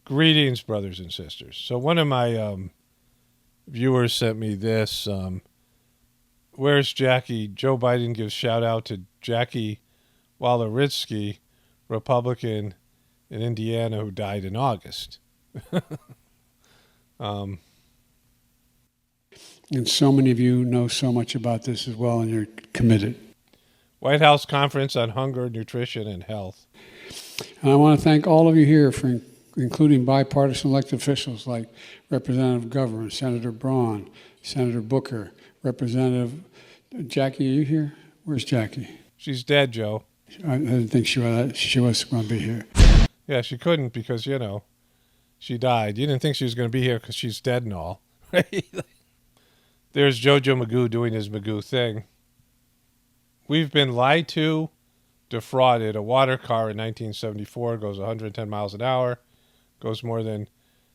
Greetings, brothers and sisters. So one of my viewers sent me this. Where's Jackie? Joe Biden gives shout out to Jackie Waloritsky, Republican in Indiana, who died in August. And so many of you know so much about this as well, and you're committed. White House Conference on Hunger, Nutrition, and Health. And I want to thank all of you here for including bipartisan elected officials like Representative Governor, Senator Braun, Senator Booker, Representative Jackie. Are you here? Where's Jackie? She's dead, Joe. I didn't think she was going to be here. Yeah, she couldn't because, she died. You didn't think she was going to be here because she's dead and all. Right? There's JoJo Magoo doing his Magoo thing. We've been lied to, defrauded. A water car in 1974 goes 110 miles an hour, goes more than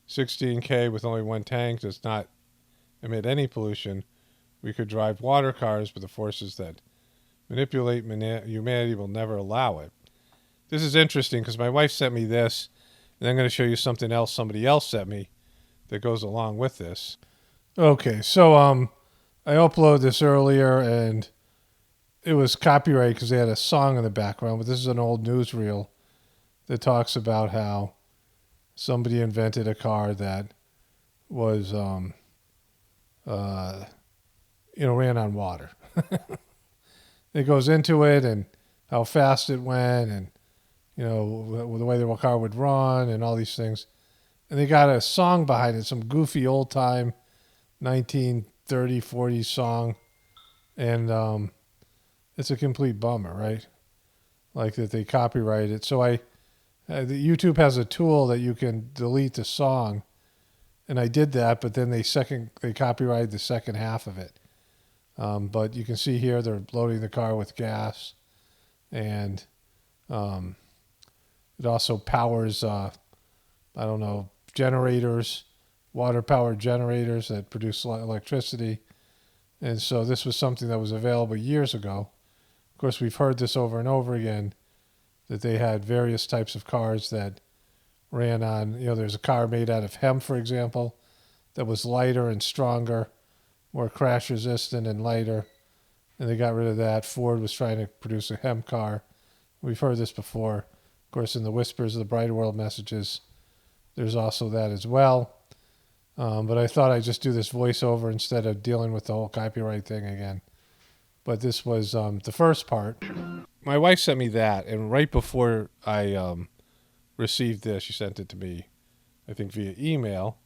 16K with only one tank, does not emit any pollution. We could drive water cars, but the forces that manipulate humanity will never allow it. This is interesting because my wife sent me this, and I'm going to show you something else somebody else sent me that goes along with this. Okay, so I uploaded this earlier, and it was copyrighted because they had a song in the background, but this is an old newsreel that talks about how somebody invented a car that was, ran on water. It goes into it and how fast it went and, the way the car would run and all these things. And they got a song behind it, some goofy old-time 1930s, 40s song. And it's a complete bummer, right? Like that they copyrighted it. So the YouTube has a tool that you can delete the song. And I did that, but then they copyrighted the second half of it. But you can see here they're loading the car with gas, and it also powers, generators, water-powered generators that produce electricity. And so this was something that was available years ago. Of course, we've heard this over and over again, that they had various types of cars that ran on, there's a car made out of hemp, for example, that was lighter and stronger, more crash resistant and lighter, and they got rid of that. Ford was trying to produce a hemp car. We've heard this before. Of course, in the Whispers of the Brighter World messages, there's also that as well. But I thought I'd just do this voiceover instead of dealing with the whole copyright thing again. But this was the first part. My wife sent me that, and right before I received this, she sent it to me, I think via email.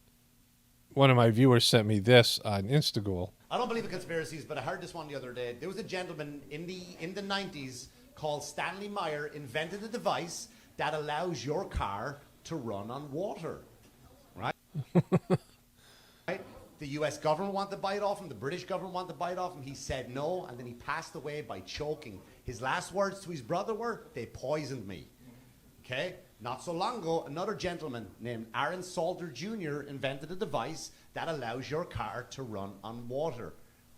One of my viewers sent me this on Instagram. I don't believe in conspiracies, but I heard this one the other day. There was a gentleman in the 90s called Stanley Meyer invented a device that allows your car to run on water, right? Right? The U.S. government wanted to buy it off him. The British government wanted to buy it off him. He said no, and then he passed away by choking. His last words to his brother were, "They poisoned me." Okay? Not so long ago, another gentleman named Aaron Salter Jr. invented a device that allows your car to run on water.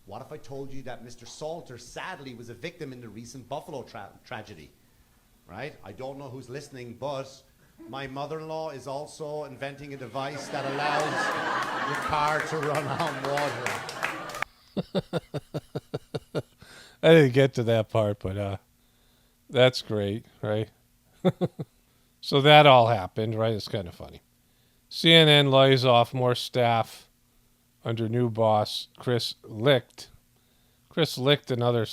What if I told you that Mr. Salter sadly was a victim in the recent Buffalo tragedy? Right? I don't know who's listening, but my mother-in-law is also inventing a device that allows your car to run on water. I didn't get to that part, but that's great, right? So that all happened, right? It's kind of funny. CNN lays off more staff under new boss Chris Licht. Chris Licht, another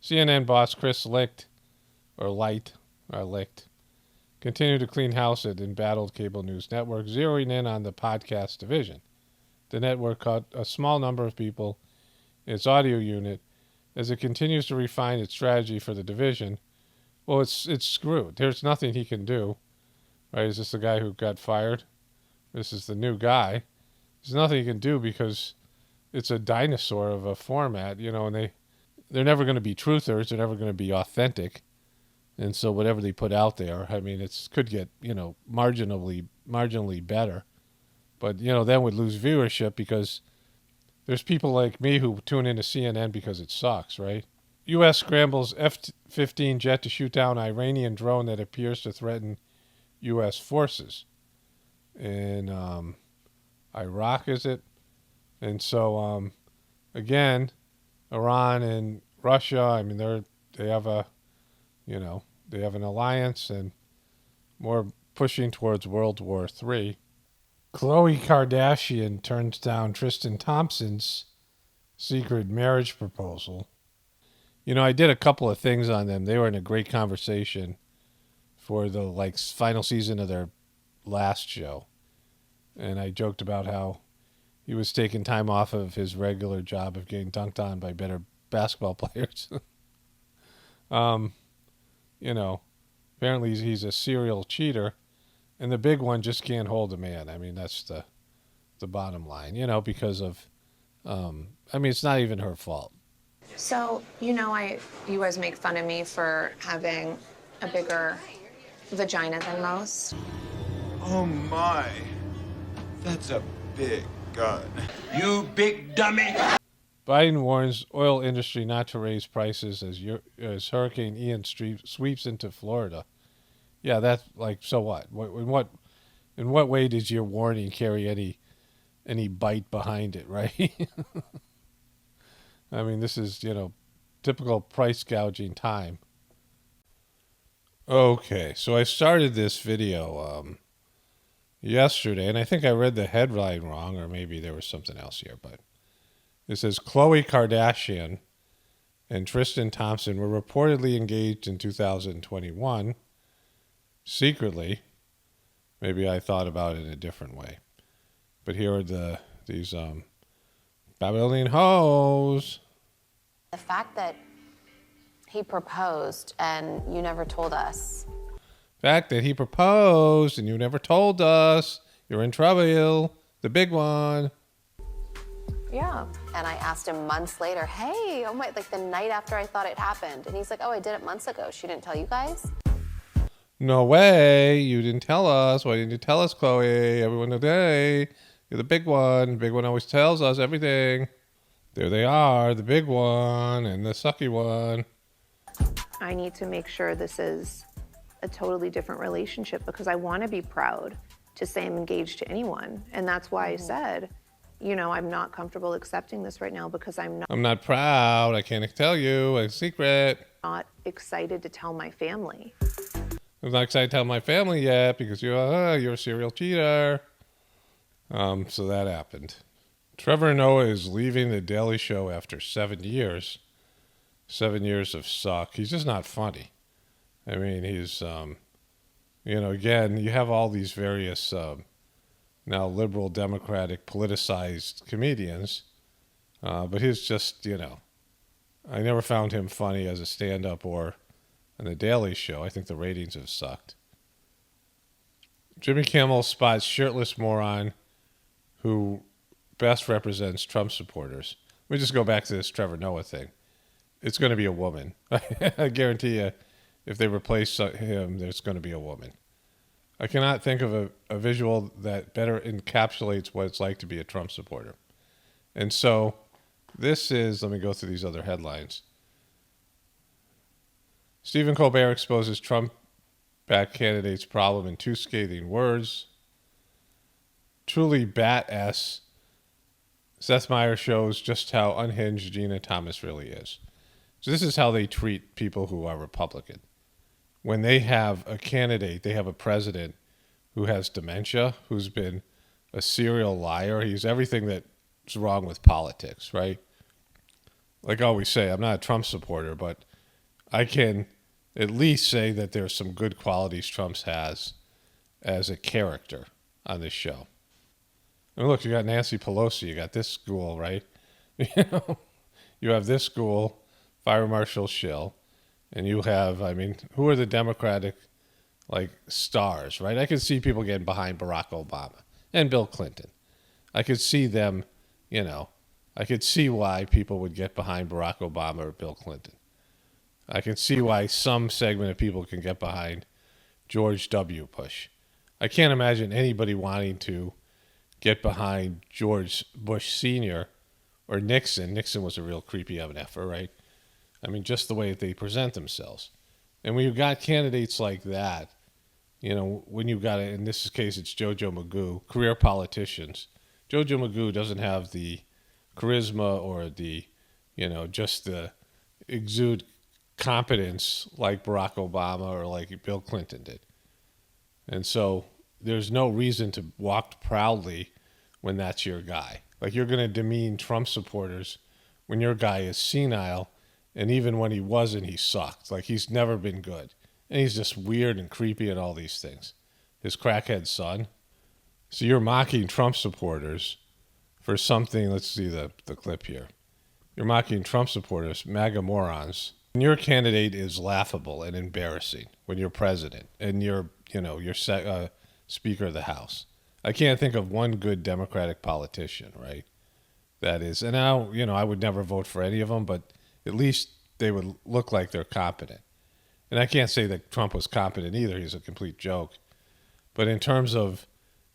CNN boss Chris Licht, or Light, continued to clean house at embattled cable news network, zeroing in on the podcast division. The network cut a small number of people in its audio unit as it continues to refine its strategy for the division. Well, it's screwed. There's nothing he can do. Right? Is this the guy who got fired? This is the new guy. There's nothing he can do because it's a dinosaur of a format, and they're never going to be truthers. They're never going to be authentic. And so whatever they put out there, it could get, marginally better. But, then would lose viewership because there's people like me who tune into CNN because it sucks, right? U.S. scrambles F-15 jet to shoot down Iranian drone that appears to threaten U.S. forces. in Iraq, is it? And so again, Iran and Russia. I mean, they have a they have an alliance and more pushing towards World War III. Khloe Kardashian turns down Tristan Thompson's secret marriage proposal. I did a couple of things on them. They were in a great conversation for the final season of their last show. And I joked about how he was taking time off of his regular job of getting dunked on by better basketball players. um, apparently he's a serial cheater, and the big one just can't hold a man. I mean, that's the bottom line, because of, it's not even her fault. So, you guys make fun of me for having a bigger vagina than most. Oh my, that's a big gun. You big dummy! Biden warns oil industry not to raise prices as Hurricane Ian sweeps into Florida. Yeah, that's so what? In what way does your warning carry any bite behind it, right? I mean, this is, typical price gouging time. Okay, so I started this video yesterday, and I think I read the headline wrong, or maybe there was something else here, but it says Khloe Kardashian and Tristan Thompson were reportedly engaged in 2021 secretly. Maybe I thought about it in a different way. But here are these Babylonian hoes. The fact that he proposed and you never told us. Fact that he proposed and you never told us. You're in trouble. The big one. Yeah. And I asked him months later, hey, oh my, the night after I thought it happened. And he's like, oh, I did it months ago. She didn't tell you guys? No way. You didn't tell us. Why didn't you tell us, Khloe? Everyone today. You're the big one. The big one always tells us everything. There they are, the big one and the sucky one. I need to make sure this is a totally different relationship because I want to be proud to say I'm engaged to anyone. And that's why I said, I'm not comfortable accepting this right now because I'm not proud. I can't tell you. It's a secret. Not excited to tell my family. I'm not excited to tell my family yet because you're a serial cheater. So that happened. Trevor Noah is leaving The Daily Show after 7 years. 7 years of suck. He's just not funny. I mean, he's, again, you have all these various now liberal, democratic, politicized comedians. But he's just, I never found him funny as a stand-up or on The Daily Show. I think the ratings have sucked. Jimmy Kimmel spots shirtless moron who best represents Trump supporters. Let me just go back to this Trevor Noah thing. It's going to be a woman. I guarantee you, if they replace him, there's going to be a woman. I cannot think of a visual that better encapsulates what it's like to be a Trump supporter. And so this is, let me go through these other headlines. Stephen Colbert exposes Trump-backed candidate's problem in 2 scathing words. Truly bat-ass. Seth Meyers shows just how unhinged Gina Thomas really is. So this is how they treat people who are Republican. When they have a candidate, they have a president who has dementia, who's been a serial liar. He's everything that's wrong with politics, right? Like I always say, I'm not a Trump supporter, but I can at least say that there's some good qualities Trump has as a character on this show. And look, you got Nancy Pelosi, you got this school, right? You have this school, Fire Marshal Schill, and you have, who are the Democratic, stars, right? I could see people getting behind Barack Obama and Bill Clinton. I could see them, I could see why people would get behind Barack Obama or Bill Clinton. I can see why some segment of people can get behind George W. Bush. I can't imagine anybody wanting to get behind George Bush Sr. or Nixon. Nixon was a real creepy MFer, right? Just the way that they present themselves. And when you've got candidates like that, when you got it, in this case, it's JoJo Magoo, career politicians. JoJo Magoo doesn't have the charisma or the, just the exude competence like Barack Obama or like Bill Clinton did. And so there's no reason to walk proudly when that's your guy. Like, you're going to demean Trump supporters when your guy is senile, and even when he wasn't, he sucked. Like, he's never been good. And he's just weird and creepy and all these things. His crackhead son. So you're mocking Trump supporters for something. Let's see the clip here. You're mocking Trump supporters, MAGA morons. And your candidate is laughable and embarrassing when you're president and you're Speaker of the House. I can't think of one good Democratic politician, right? That is, and now, I would never vote for any of them, but at least they would look like they're competent. And I can't say that Trump was competent either. He's a complete joke. But in terms of,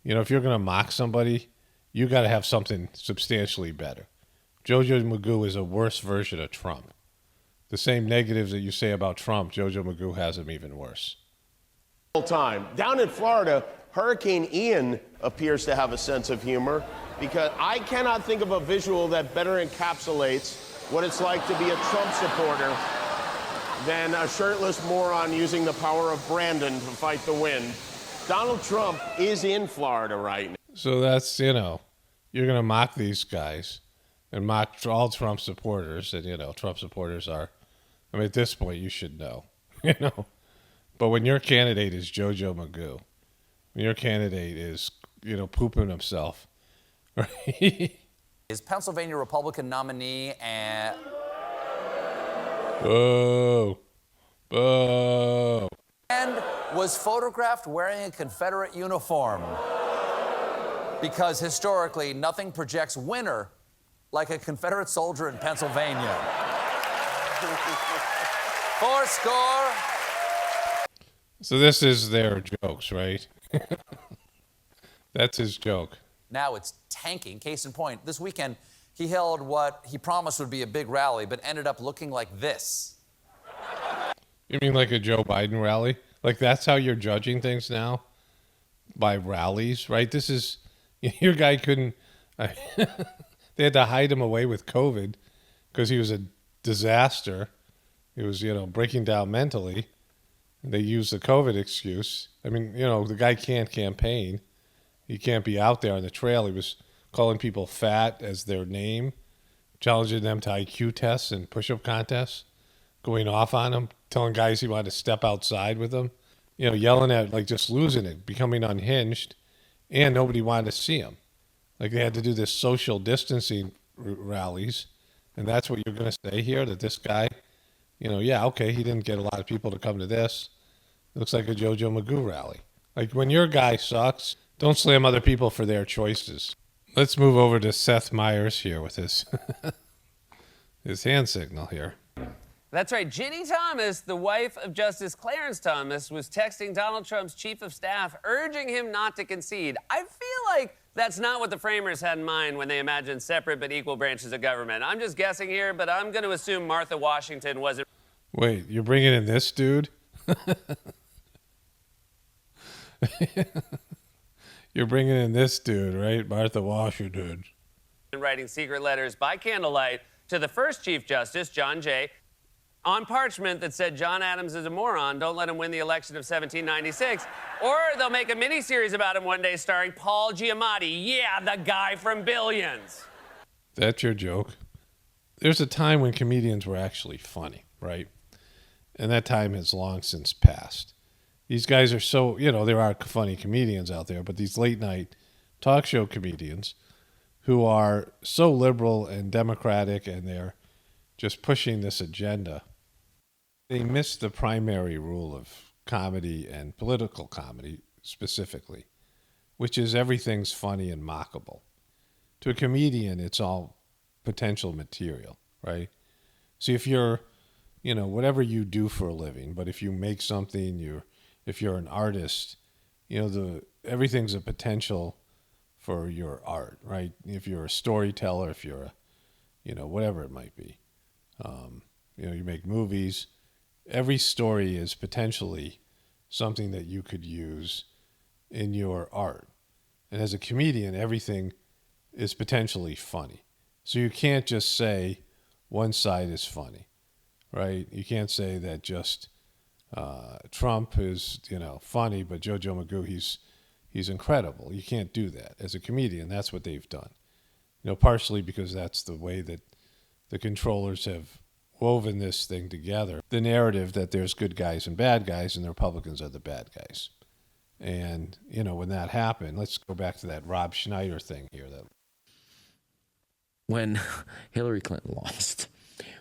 if you're going to mock somebody, you got to have something substantially better. JoJo Magoo is a worse version of Trump. The same negatives that you say about Trump, JoJo Magoo has them even worse. Time. Down in Florida, Hurricane Ian appears to have a sense of humor, because I cannot think of a visual that better encapsulates what it's like to be a Trump supporter than a shirtless moron using the power of Brandon to fight the wind. Donald Trump is in Florida right now. So that's, you're going to mock these guys and mock all Trump supporters. And, Trump supporters are, at this point, you should know, But when your candidate is JoJo Magoo, when your candidate is, pooping himself, right? His Pennsylvania Republican nominee and... Boo. Boo. And was photographed wearing a Confederate uniform. Because historically, nothing projects winter like a Confederate soldier in Pennsylvania. Four score. So this is their jokes, right? That's his joke. Now it's tanking. Case in point, this weekend, he held what he promised would be a big rally, but ended up looking like this. You mean like a Joe Biden rally? Like, that's how you're judging things now? By rallies, right? This is, your guy couldn't, they had to hide him away with COVID because he was a disaster. He was, breaking down mentally. They used the COVID excuse. The guy can't campaign. He can't be out there on the trail. He was calling people fat as their name, challenging them to IQ tests and push-up contests, going off on them, telling guys he wanted to step outside with them, yelling at, just losing it, becoming unhinged, and nobody wanted to see him. Like, they had to do this social distancing rallies, and that's what you're going to say here, that this guy, okay, he didn't get a lot of people to come to this. It looks like a JoJo Magoo rally. Like, when your guy sucks, don't slam other people for their choices. Let's move over to Seth Meyers here with his his hand signal here. That's right. Ginny Thomas, the wife of Justice Clarence Thomas, was texting Donald Trump's chief of staff, urging him not to concede. I feel like that's not what the framers had in mind when they imagined separate but equal branches of government. I'm just guessing here, but I'm going to assume Martha Washington wasn't... Wait, you're bringing in this dude? You're bringing in this dude, right? Martha Washington. ...writing secret letters by candlelight to the first Chief Justice, John Jay, on parchment that said John Adams is a moron, don't let him win the election of 1796. Or they'll make a miniseries about him one day starring Paul Giamatti. Yeah, the guy from Billions. That's your joke? There's a time when comedians were actually funny, right? And that time has long since passed. These guys are so, there are funny comedians out there, but these late night talk show comedians who are so liberal and democratic, and they're just pushing this agenda. They miss the primary rule of comedy and political comedy specifically, which is everything's funny and mockable. To a comedian, it's all potential material, right? See, if you're, whatever you do for a living, but if you make something, if you're an artist, everything's a potential for your art, right? If you're a storyteller, if you're whatever it might be, you make movies, every story is potentially something that you could use in your art. And as a comedian, everything is potentially funny. So you can't just say one side is funny, right? You can't say that just Trump is, funny, but JoJo Magoo, he's incredible. You can't do that. As a comedian, that's what they've done. Partially because that's the way that the controllers have woven this thing together. The narrative that there's good guys and bad guys, and the Republicans are the bad guys. And, when that happened, let's go back to that Rob Schneider thing here. When Hillary Clinton lost,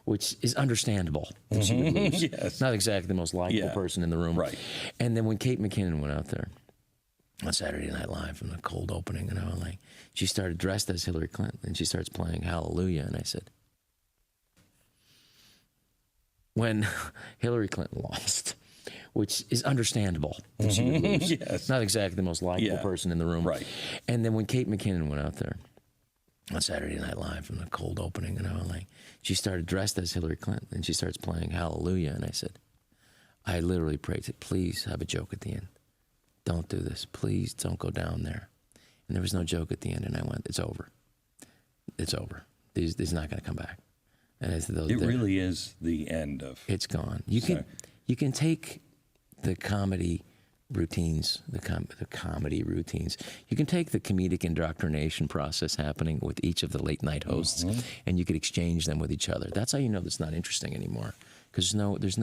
which is understandable. Yes. Not exactly the most likable person in the room. Right. And then when Kate McKinnon went out there on Saturday Night Live in the cold opening in LA, she started dressed as Hillary Clinton, and she starts playing Hallelujah. And I said, when Hillary Clinton lost, which is understandable. Yes. Not exactly the most likable person in the room. Right. And then when Kate McKinnon went out there on Saturday Night Live in the cold opening in LA, she started dressed as Hillary Clinton, and she starts playing Hallelujah. And I said, I literally prayed to, please have a joke at the end. Don't do this. Please don't go down there. And there was no joke at the end, and I went, it's over. It's over. This is not going to come back. And it really is the end of. It's gone. You can take the comedy routines, the comedy routines. You can take the comedic indoctrination process happening with each of the late night hosts, and you could exchange them with each other. That's how you know that's not interesting anymore, because it's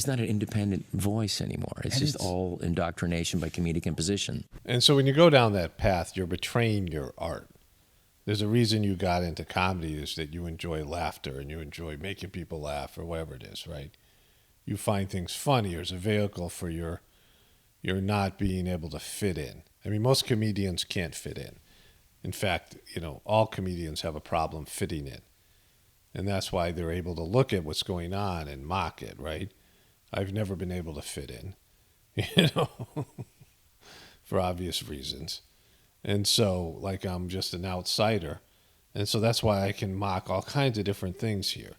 not an independent voice anymore. It's just all indoctrination by comedic imposition. And so when you go down that path, you're betraying your art. There's a reason you got into comedy, is that you enjoy laughter and you enjoy making people laugh or whatever it is, right? You find things funny as a vehicle for your not being able to fit in. I mean, most comedians can't fit in. In fact, all comedians have a problem fitting in. And that's why they're able to look at what's going on and mock it, right? I've never been able to fit in, for obvious reasons. And so, I'm just an outsider. And so that's why I can mock all kinds of different things here.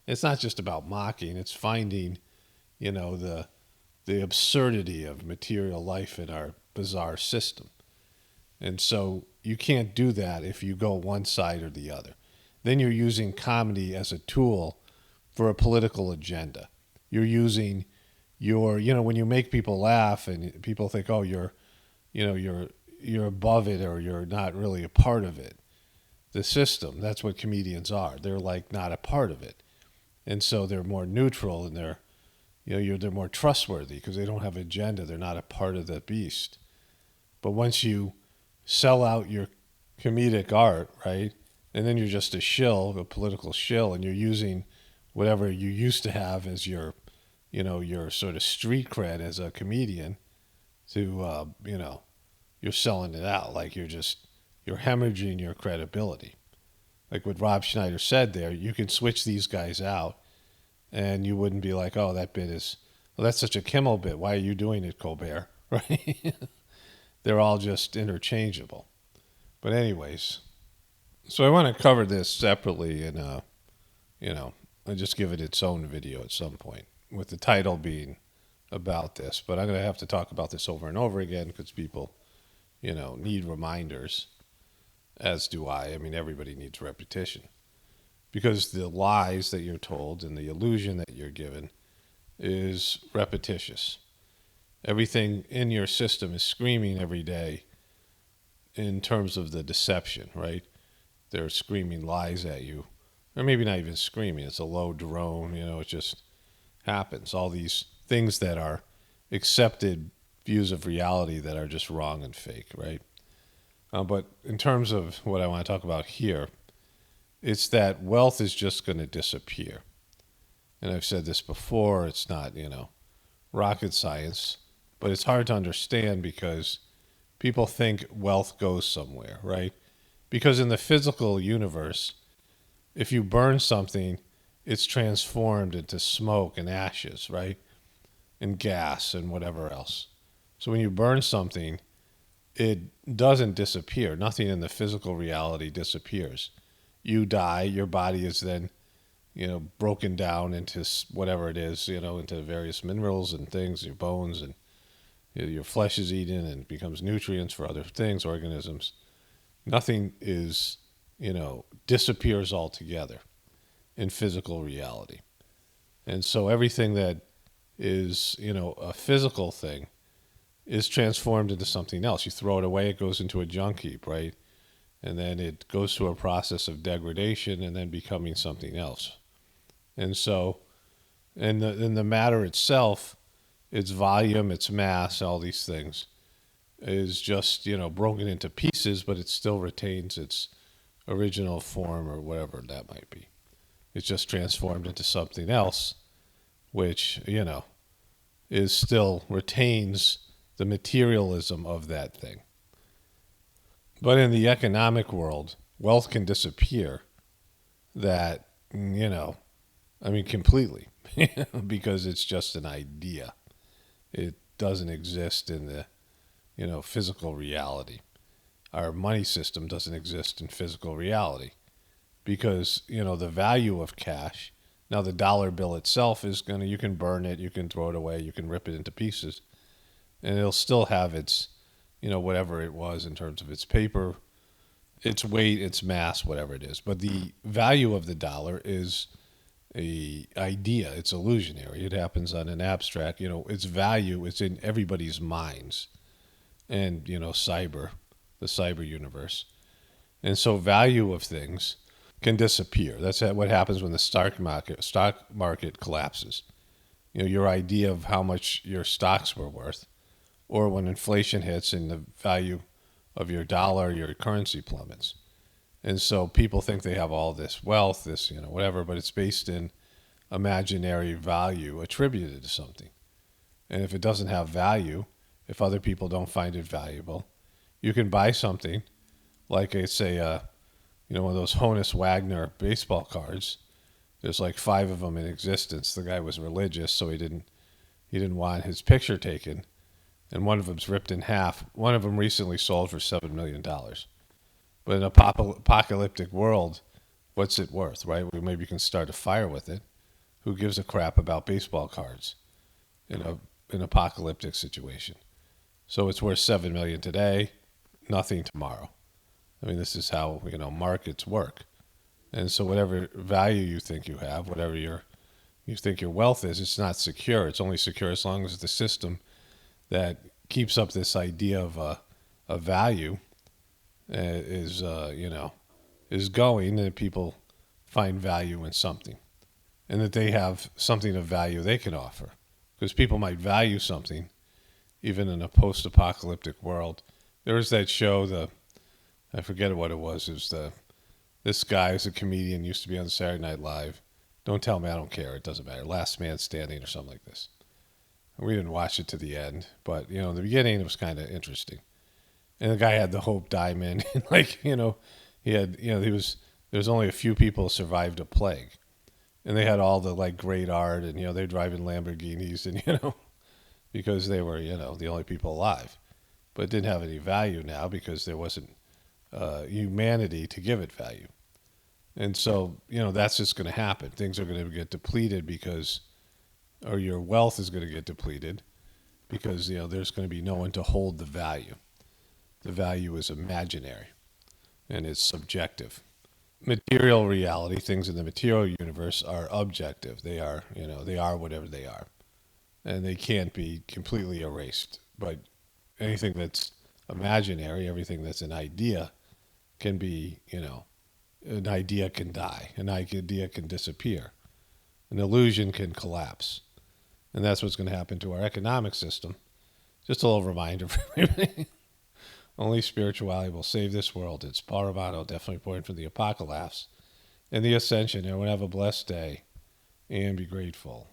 It's not just about mocking, it's finding, the absurdity of material life in our bizarre system. And so you can't do that if you go one side or the other. Then you're using comedy as a tool for a political agenda. You're using when you make people laugh and people think, oh, you're above it, or you're not really a part of it. The system, that's what comedians are. They're not a part of it. And so they're more neutral, and they're more trustworthy because they don't have an agenda. They're not a part of the beast. But once you sell out your comedic art, right, and then you're just a shill, a political shill, and you're using whatever you used to have as your sort of street cred as a comedian to, you're selling it out. You're hemorrhaging your credibility. Like what Rob Schneider said there, you can switch these guys out and you wouldn't be like, oh, that bit is, well, that's such a Kimmel bit. Why are you doing it, Colbert? Right? They're all just interchangeable. But anyways, so I want to cover this separately and, I'll just give it its own video at some point, with the title being about this. But I'm going to have to talk about this over and over again because people, need reminders, as do I. I mean, everybody needs repetition. Because the lies that you're told and the illusion that you're given is repetitious. Everything in your system is screaming every day in terms of the deception, right? They're screaming lies at you. Or maybe not even screaming. It's a low drone, it just happens. All these things that are accepted views of reality that are just wrong and fake, right? But in terms of what I want to talk about here, it's that wealth is just going to disappear. And I've said this before, it's not, rocket science, but it's hard to understand because people think wealth goes somewhere, right? Because in the physical universe, if you burn something, it's transformed into smoke and ashes, right? And gas and whatever else. So when you burn something, it doesn't disappear. Nothing in the physical reality disappears. You die, your body is then, broken down into whatever it is, into various minerals and things, your bones, and your flesh is eaten and becomes nutrients for other things, organisms. Nothing is, disappears altogether in physical reality. And so everything that is, a physical thing is transformed into something else. You throw it away, it goes into a junk heap, right? And then it goes through a process of degradation and then becoming something else. And so, in the matter itself, its volume, its mass, all these things, is just, broken into pieces, but it still retains its original form or whatever that might be. It's just transformed into something else, which, is still retains the materialism of that thing. But in the economic world, wealth can disappear that, completely, because it's just an idea. It doesn't exist in the, physical reality. Our money system doesn't exist in physical reality because, the value of cash, now the dollar bill itself is you can burn it, you can throw it away, you can rip it into pieces, and it'll still have its, whatever it was in terms of its paper, its weight, its mass, whatever it is. But the value of the dollar is a idea. It's illusionary. It happens on an abstract, its value is in everybody's minds and, the cyber universe. And so value of things can disappear. That's what happens when the stock market collapses. Your idea of how much your stocks were worth, or when inflation hits and the value of your dollar, your currency plummets. And so people think they have all this wealth, this, whatever, but it's based in imaginary value attributed to something. And if it doesn't have value, if other people don't find it valuable, you can buy something like, say, one of those Honus Wagner baseball cards. There's like 5 of them in existence. The guy was religious, so he didn't want his picture taken. And one of them's ripped in half. One of them recently sold for $7 million. But in an apocalyptic world, what's it worth, right? Maybe you can start a fire with it. Who gives a crap about baseball cards in an apocalyptic situation? So it's worth $7 million today, nothing tomorrow. This is how, markets work. And so whatever value you think you have, whatever you think your wealth is, it's not secure. It's only secure as long as the system that keeps up this idea of a value is going, and people find value in something, and that they have something of value they can offer. Because people might value something, even in a post-apocalyptic world. There was that show, I forget what it was. It was this guy is a comedian, used to be on Saturday Night Live. Don't tell me, I don't care. It doesn't matter. Last Man Standing or something like this. We didn't watch it to the end, but in the beginning it was kind of interesting. And the guy had the Hope Diamond, and he had, there's only a few people who survived a plague, and they had all the great art, and they're driving Lamborghinis, and because they were the only people alive, but it didn't have any value now because there wasn't humanity to give it value, and so that's just going to happen. Things are going to get depleted or your wealth is going to get depleted because, there's going to be no one to hold the value. The value is imaginary and it's subjective. Material reality, things in the material universe are objective. They are, they are whatever they are. And they can't be completely erased. But anything that's imaginary, everything that's an idea can be, an idea can die. An idea can disappear. An illusion can collapse. And that's what's going to happen to our economic system. Just a little reminder for everybody. Only spirituality will save this world. It's Paul Romano, definitely pointing from the apocalypse and the ascension. Everyone have a blessed day and be grateful.